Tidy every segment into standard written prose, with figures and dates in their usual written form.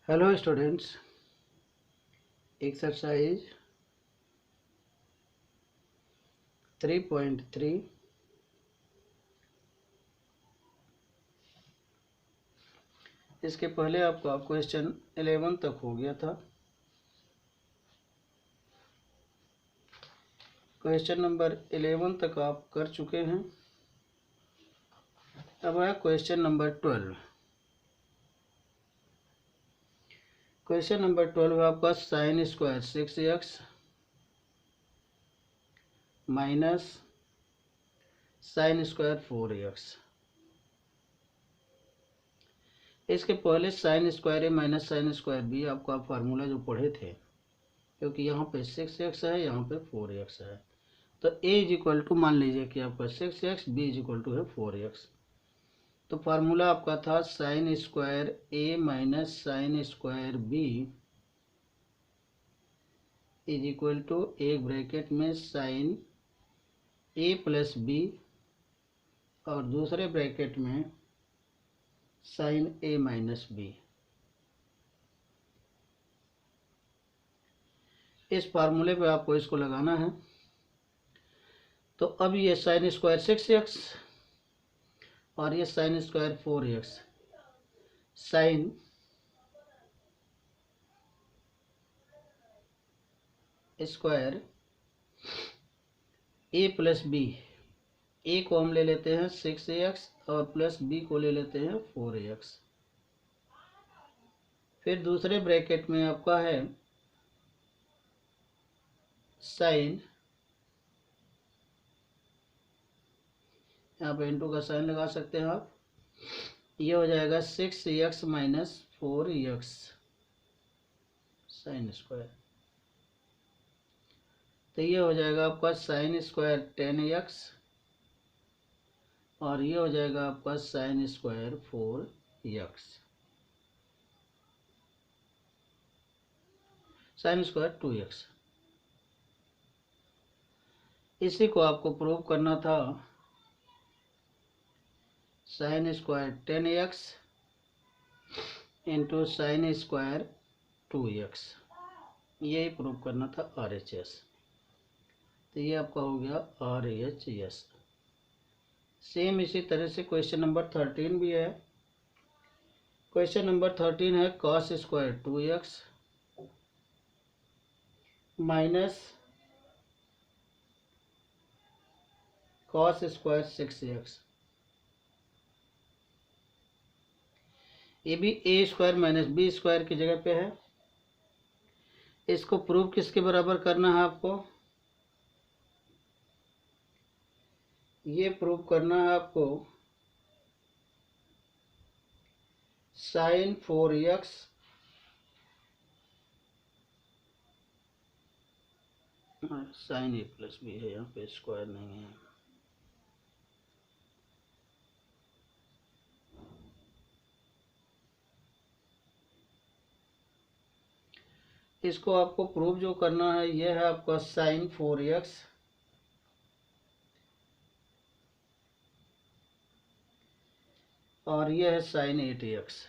Hello students, exercise 3.3 इसके पहले आपका क्वेश्चन 11 तक हो गया था। क्वेश्चन नंबर 11 तक आप कर चुके हैं। अब है क्वेश्चन नंबर 12। क्वेश्चन नंबर 12 आपका sign square 6x minus sine square 4x। इसके पहले साइन स्क्वायर ए माइनस साइन स्क्वायर बी आपका फार्मूला जो पढ़े थे, क्योंकि यहाँ पे 6x है, यहाँ पे 4x है, तो a इज इक्वल टू मान लीजिए कि आपका 6x, b is equal to है 4x। तो फार्मूला आपका था sine square a minus sine square b is equal to एक ब्रैकेट में साइन a प्लस b और दूसरे ब्रैकेट में साइन a माइनस b। इस फार्मूले पे आपको इसको लगाना है। तो अब ये साइन स्क्वायर 6x और ये sine square 4x, sign square a plus b, a को हम ले लेते हैं 6x और प्लस b को ले लेते हैं 4x। फिर दूसरे ब्रैकेट में आपका है साइन, यहाँ पे इंटू का साइन लगा सकते हैं आप। ये हो जाएगा 6x minus 4x sine square. तो ये हो जाएगा आपका साइन स्क्वायर 10x और ये हो जाएगा आपका sine square 4x, sign square 2x। इसी को आपको प्रूव करना था। Sine square 10x into sine square 2x, यही प्रूव करना था RHS। तो ये आपका हो गया RHS। सेम इसी तरह से क्वेश्चन नंबर 13 भी है। क्वेश्चन नंबर 13 है cos square 2x minus cos square 6x। ये भी a square minus b square की जगह पे है। इसको प्रूव किसके बराबर करना है आपको? ये प्रूव करना है आपको sine 4x sine a plus B है, यहाँ पे स्क्वायर नहीं है। इसको आपको प्रूव जो करना है ये है आपका साइन 4x और ये है साइन 8x।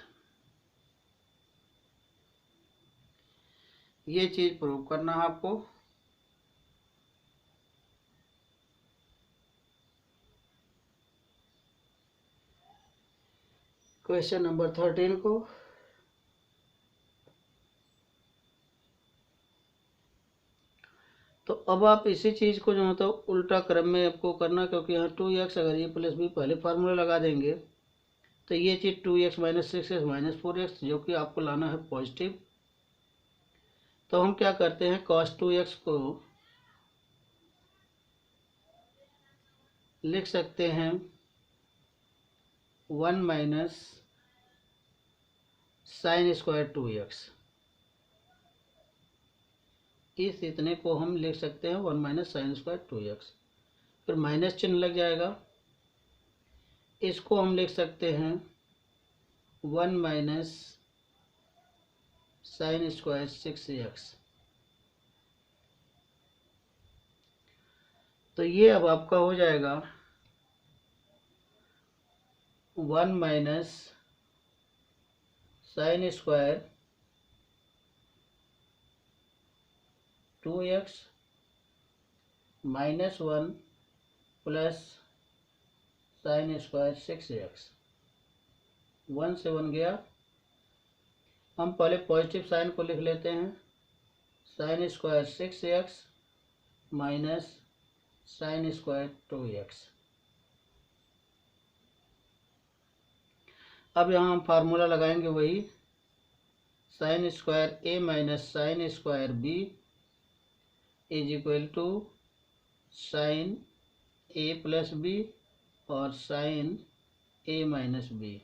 ये चीज प्रूव करना है आपको। क्वेश्चन नंबर 13 को तो अब आप इसी चीज को जो है तो उल्टा क्रम में आपको करना, क्योंकि यहाँ 2x अगर ये प्लस बी पहले फार्मूला लगा देंगे तो ये चीज 2x minus 6x minus 4x जो कि आपको लाना है पॉजिटिव। तो हम क्या करते हैं, cos 2x को लिख सकते हैं 1 माइनस साइन स्क्वायर 2x। इस इतने को हम लिख सकते हैं 1 माइनस साइन स्क्वायर 2x, फिर माइनस चिन्ह लग जाएगा। इसको हम लिख सकते हैं 1 माइनस साइन स्क्वायर 6x। तो ये अब आपका हो जाएगा 1 minus sine square 2x -1 plus sign square 6x, 1 से 1 गया। हम पहले पॉजिटिव साइन को लिख लेते हैं, sine square 6x minus sine square 2x। अब यहाँ हम फार्मूला लगाएंगे वही, sine square a minus sine square b is equal to sine a plus b और साइन a माइनस b।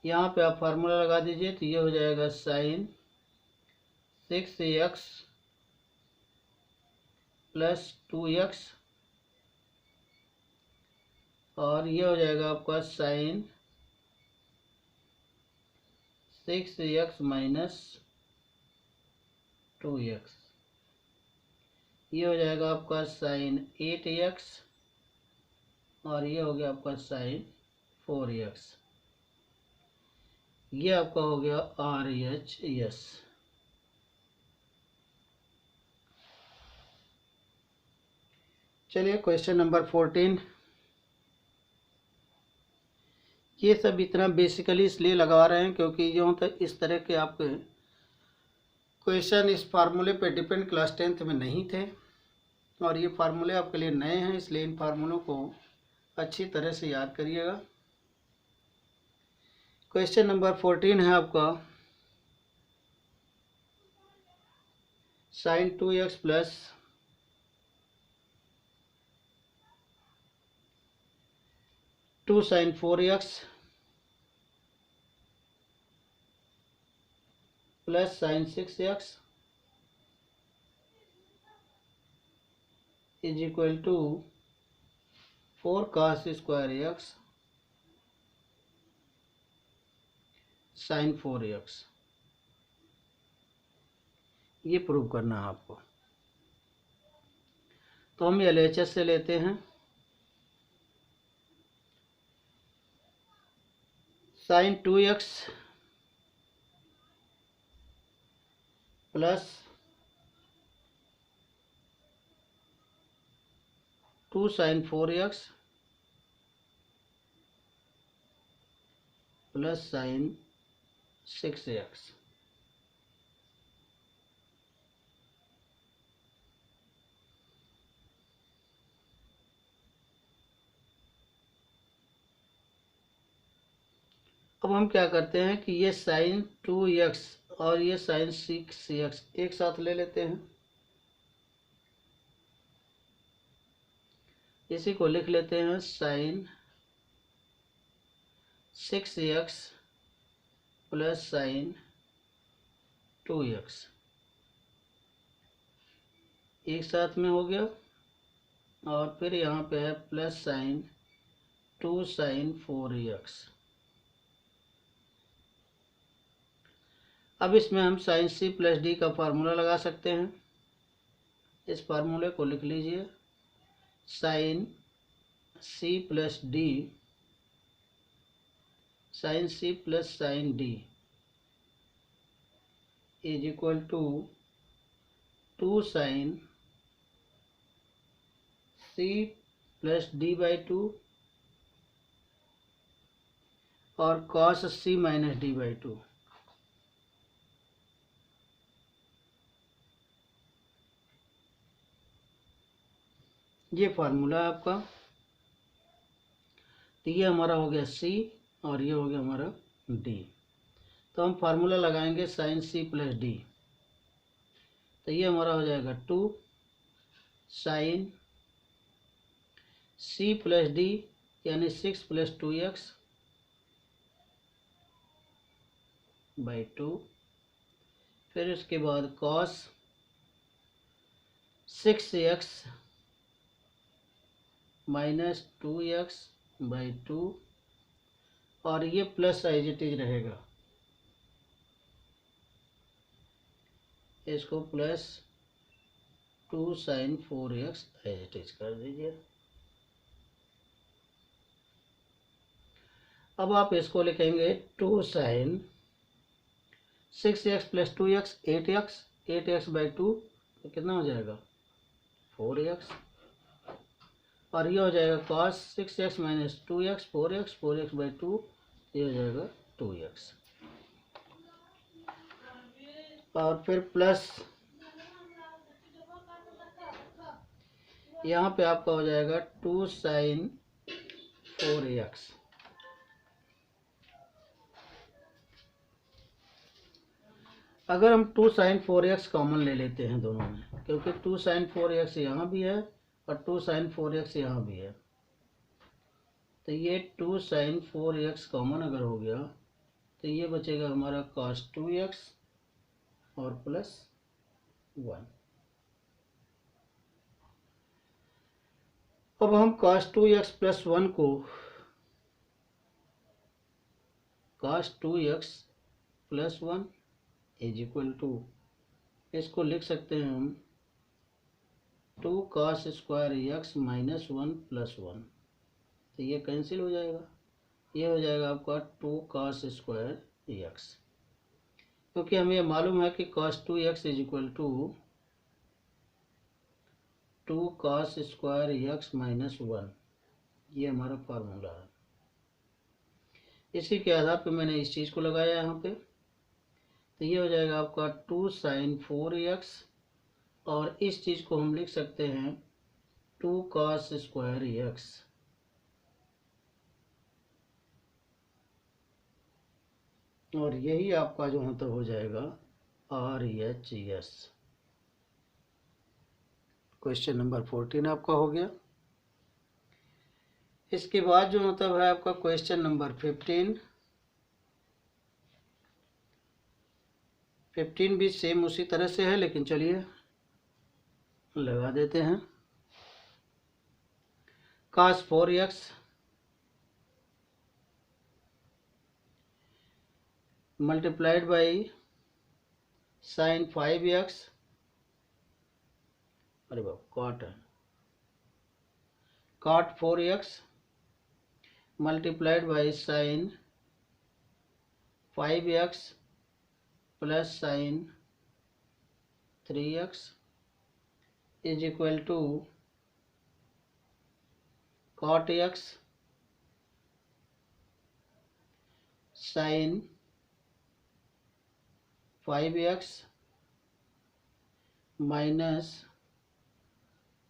यहाँ पे आप फार्मूला लगा दीजिए तो ये हो जाएगा साइन 6x प्लस 2x और ये हो जाएगा आपका साइन 6x माइनस 2x। ये हो जाएगा आपका साइन 8x और ये हो गया आपका साइन 4x। ये आपका हो गया RHS। चलिए क्वेश्चन नंबर 14। ये सब इतना बेसिकली इसलिए लगा रहे हैं क्योंकि जो तो इस तरह के आपके क्वेश्चन इस फार्मूले पे डिपेंड क्लास 10th में नहीं थे और ये फार्मूले आपके लिए नए हैं, इसलिए इन फार्मूलों को अच्छी तरह से याद करिएगा। क्वेश्चन नंबर 14 है आपका sine 2x plus two sine 4x plus sine 6x is equal to 4 cos square x sine 4x। ये प्रूव करना है आपको। तो हम LHS से लेते हैं, sine 2x plus 2 sine 4x plus sine 6x। अब हम क्या करते हैं कि ये साइन 2x और ये साइन 6x एक साथ ले लेते हैं, इसी को लिख लेते हैं sign 6x plus sign 2x। एक साथ में हो गया और फिर यहाँ पे है प्लस साइन 2 साइन 4x। अब इसमें हम साइन c प्लस डी का फार्मूला लगा सकते हैं। इस फार्मूले को लिख लीजिए, sine c plus D sine c plus sine D is equal to 2 sine c plus D by 2 और cos c minus D by 2। ये फार्मूला है आपका। तो ये हमारा हो गया c और ये हो गया हमारा d। तो हम फार्मूला लगाएंगे साइन c प्लस डी। तो ये हमारा हो जाएगा 2 साइन c प्लस डी यानी 6 प्लस 2x बाई 2। फिर उसके बाद cos 6x minus 2x by 2 और ये प्लस एज इट इज रहेगा, इसको plus 2 sine 4x as it is कर दीजिए। अब आप इसको लिखेंगे 2 sign 6x plus 2x 8x 8x/2 तो कितना हो जाएगा 4x, और ये हो जाएगा cos 6x minus 2x 4x/2 ये हो जाएगा 2x, और फिर प्लस यहाँ पे आपका हो जाएगा 2 sin 4x। अगर हम 2 sin 4x कॉमन ले लेते हैं दोनों में, क्योंकि 2 sin 4x यहाँ भी है और 2 sin 4x यहाँ भी है, तो ये 2 sin 4x कॉमन अगर हो गया तो ये बचेगा हमारा cos 2x और प्लस 1। अब हम cos 2x प्लस 1 को cos 2x plus 1 is equal to, इसको लिख सकते हैं हम 2 cos square x minus 1 plus 1, तो ये कैंसिल हो जाएगा, ये हो जाएगा आपका 2 cos स्क्वायर x, क्योंकि हमें ये मालूम है कि cos 2x is equal to 2 cos square x minus 1, ये हमारा फार्मूला है। इसी के आधार पे मैंने इस चीज़ को लगाया यहाँ पे, तो ये हो जाएगा आपका 2 sin 4x, और इस चीज़ को हम लिख सकते हैं 2 cos स्क्वायर x, और यही आपका जो मतलब हो जाएगा RHS। क्वेश्चन नंबर 14 आपका हो गया। इसके बाद जो मतलब है आपका क्वेश्चन नंबर 15 भी सेम उसी तरह से है, लेकिन चलिए लगा देते हैं। cos 4x multiplied by sin 5x, अरे बाप कॉट है, cot 4x multiplied by sin 5x plus sin 3x is equal to cot x sin 5x minus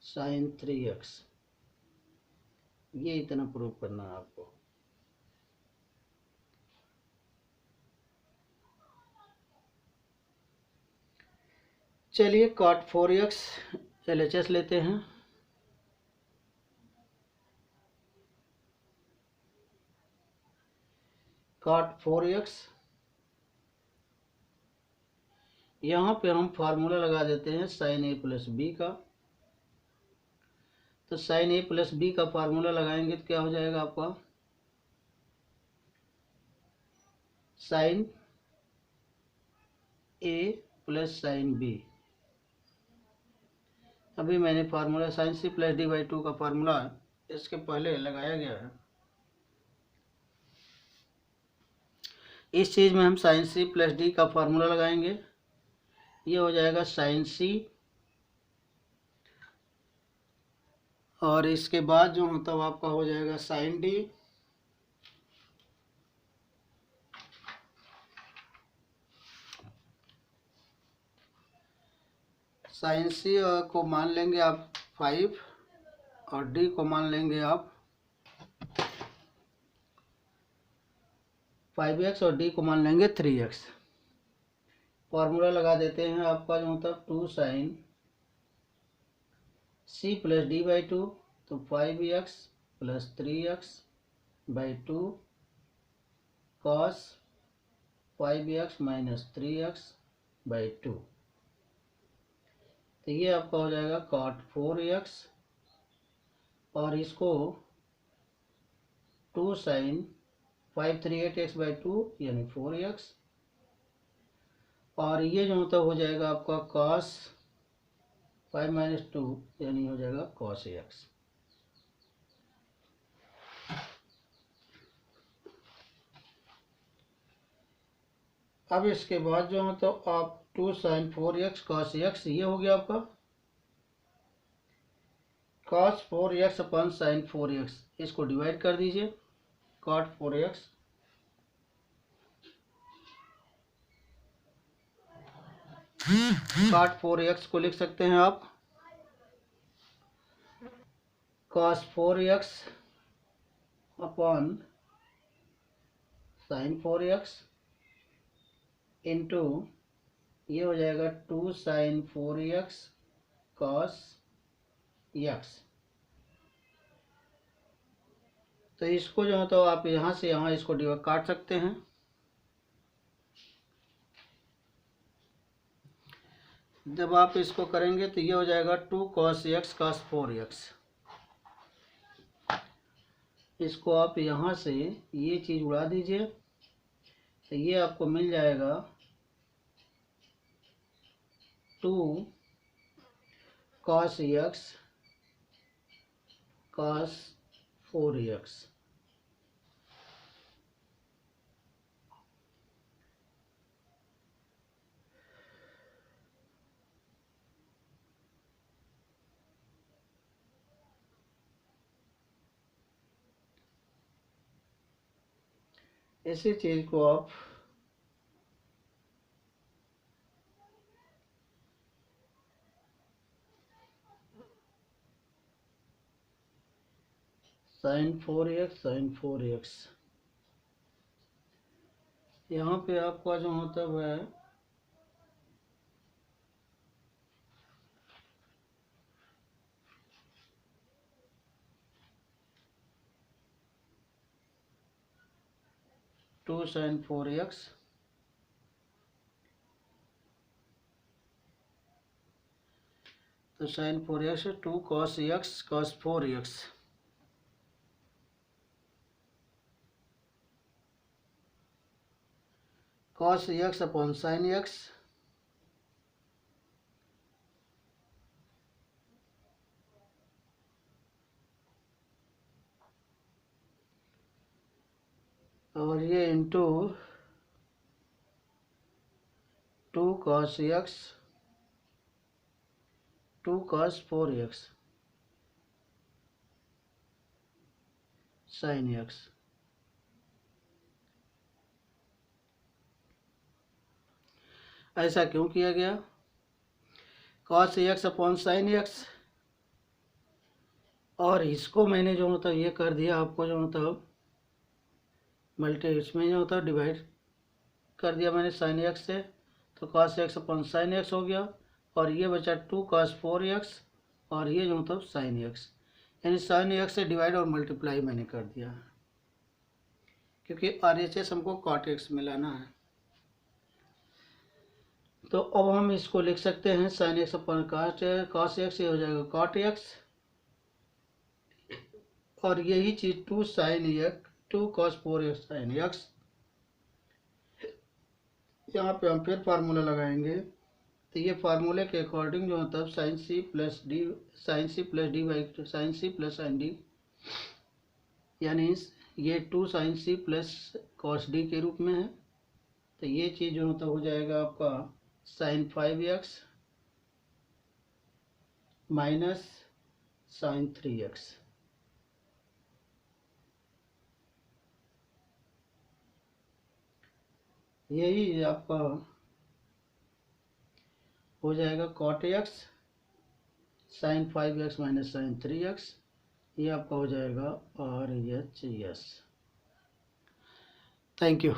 sin 3x, ये इतना प्रूव करना है आपको। चलिए cot 4x LHS लेते हैं। cot 4x, यहाँ पे हम फार्मूला लगा देते हैं sin a प्लस बी का, तो sin a प्लस बी का फार्मूला लगाएंगे तो क्या हो जाएगा आपका sin a plus sin b। अभी मैंने formula sin c plus d/2 का फार्मूला इसके पहले लगाया गया है। इस चीज़ में हम sin c प्लस d का फार्मूला लगाएंगे, ये हो जाएगा sin c, और इसके बाद जो मतलब आपका हो जाएगा sin d, sin c को मान लेंगे आप 5 और d को मान लेंगे आप 5x और d को मान लेंगे 3x। फार्मूला लगा देते हैं आपका जो मतलब 2 sin c प्लस d/2, तो 5x plus 3x/2 cos 5x minus 3x/2, तो ये आपका हो जाएगा cot 4x, और इसको 2 sin 538x/2 यानी 4x, और ये जो मतलब हो जाएगा आपका cos 5 माइनस 2 यानी हो जाएगा cos x। अब इसके बाद जो मतलब आप to sine 4x cos x, ये हो गया आपका cos 4x अपन साइन 4x, इसको डिवाइड कर दीजिए cot 4x, cot 4x को लिख सकते हैं आप cos 4x अपन साइन 4x इंटू ये हो जाएगा 2 साइन 4x cos x। तो इसको जो है तो आप यहाँ से यहाँ इसको डिवाइड काट सकते हैं। जब आप इसको करेंगे तो ये हो जाएगा 2 cos x cos 4x। इसको आप यहाँ से ये चीज़ उड़ा दीजिए तो ये आपको मिल जाएगा 2 cos x cos 4x। इसी चीज़ को आप साइन 4x यहाँ पे आपका जो होता है 2 साइन 4x तो sine 4x 2 cos x cos 4x cos x upon sine x और ये into 2 cos x 2 cos 4x sine x। ऐसा क्यों किया गया? cos x upon sine x और इसको मैंने जो मतलब ये कर दिया आपको जो मतलब मल्टी इसमें जो होता डिवाइड कर दिया मैंने साइन x से, तो cos x upon sine x हो गया और ये बचा 2 cos 4x और ये जो मतलब साइन x, यानी साइन x से डिवाइड और मल्टीप्लाई मैंने कर दिया क्योंकि RHS हमको cot x में लाना है। तो अब हम इसको लिख सकते हैं sine x upon cos x, ये हो जाएगा cot x और यही चीज़ 2 sine x 2 cos 4x sine x। यहाँ पे हम फिर फार्मूला लगाएंगे तो ये फार्मूले के अकॉर्डिंग जो मतलब sine C plus D by sine C plus sine D, यानी ये 2 sine C plus cos D के रूप में है। तो ये चीज़ जो मतलब हो जाएगा आपका sign 5x minus sine 3x। यही आपका हो जाएगा cot x sine 5x minus sine 3x, ये आपका हो जाएगा RHS। Thank you.